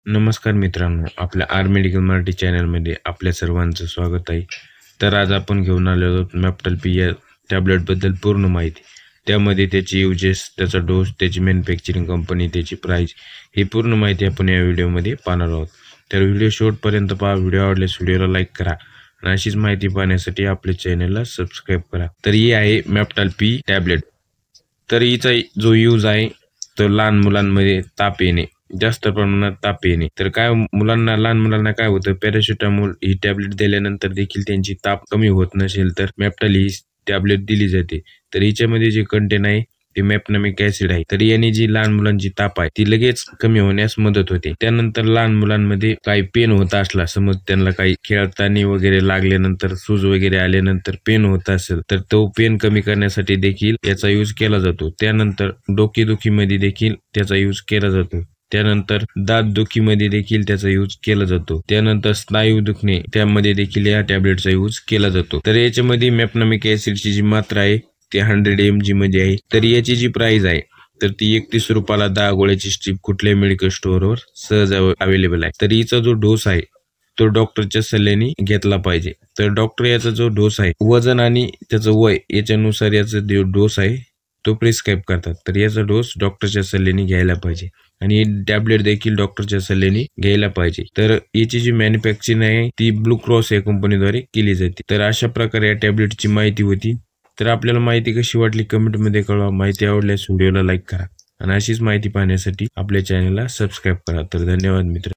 नमस्कार मित्रांनो, आपल्या आर मेडिकल मराठी चॅनलमध्ये आपल्या सर्वांचं स्वागत आहे. तर आज आपण घेऊन आलो आहोत मॅप्टल पी या टॅबलेटबद्दल पूर्ण माहिती. त्यामध्ये त्याची युजेस, त्याचा डोस, त्याची मॅन्युफॅक्चरिंग कंपनी, त्याची प्राइस ही पूर्ण माहिती आपण या व्हिडिओमध्ये पाहणार आहोत. तर व्हिडिओ शेवटपर्यंत पहा. व्हिडिओ आवडल्यास व्हिडिओला लाईक करा आणि अशीच माहिती पाहण्यासाठी आपल्या चॅनलला सबस्क्राईब करा. तर ही आहे मॅप्टल पी टॅबलेट. तर हिचा जो यूज आहे तो लहान मुलांमध्ये ताप येणे, जास्त प्रमाणात ताप येणे. तर लहान मुलांना काय होतं, पॅरासिटामॉल ही टॅबलेट दिल्यानंतर देखील त्यांची ताप कमी होत नसेल तर मॅप्टल ही टॅबलेट दिली जाते. तर हिच्यामध्ये जे कंटेन आहे ते मॅपनामिक ऍसिड आहे. तर याने जी लहान मुलांची ताप आहे ती लगेच कमी होण्यास मदत होते. त्यानंतर लहान मुलांमध्ये काही पेन होत असला, समज त्यांना काही खेळताना वगैरे लागल्यानंतर, सूज वगैरे आल्यानंतर पेन होत असेल तर तो पेन कमी करण्यासाठी देखील याचा यूज केला जातो. त्यानंतर डोकेदुखीमध्ये देखील त्याचा यूज केला जातो. त्यानंतर दात दुखीमध्ये देखील त्याचा यूज केला जातो. त्यानंतर स्नायू दुखणे त्यामध्ये देखील या टॅबलेटचा यूज केला जातो. तर याच्यामध्ये मॅपनामिक ऍसिडची जी मात्रा आहे ते 100 mg मध्ये आहे. तर याची जी प्राइस आहे तर ती 31 रुपयाला 10 गोळ्याची स्ट्रीप कुठल्याही मेडिकल स्टोअरवर सहज अवेलेबल आहे. तर हिचा जो डोस आहे तो डॉक्टरच्या सल्ल्याने घेतला पाहिजे. तर डॉक्टर याचा जो डोस आहे, वजन आणि त्याचं वय याच्यानुसार याचा जो डोस आहे तो प्रिस्क्राईब करतात. तर याचा डोस डॉक्टरच्या सल्ल्याने घ्यायला पाहिजे आणि टॅबलेट देखील डॉक्टरच्या सल्ल्याने घ्यायला पाहिजे. तर याची जी मॅन्युफॅक्चरिंग आहे ती ब्लू क्रॉस या कंपनीद्वारे केली जाते. तर अशा प्रकारे या टॅबलेटची माहिती होती. तर आपल्याला माहिती कशी वाटली कमेंटमध्ये कळवा. माहिती आवडल्यास व्हिडिओला लाईक करा आणि अशीच माहिती पाहण्यासाठी आपल्या चॅनलला सबस्क्राईब करा. तर धन्यवाद मित्र.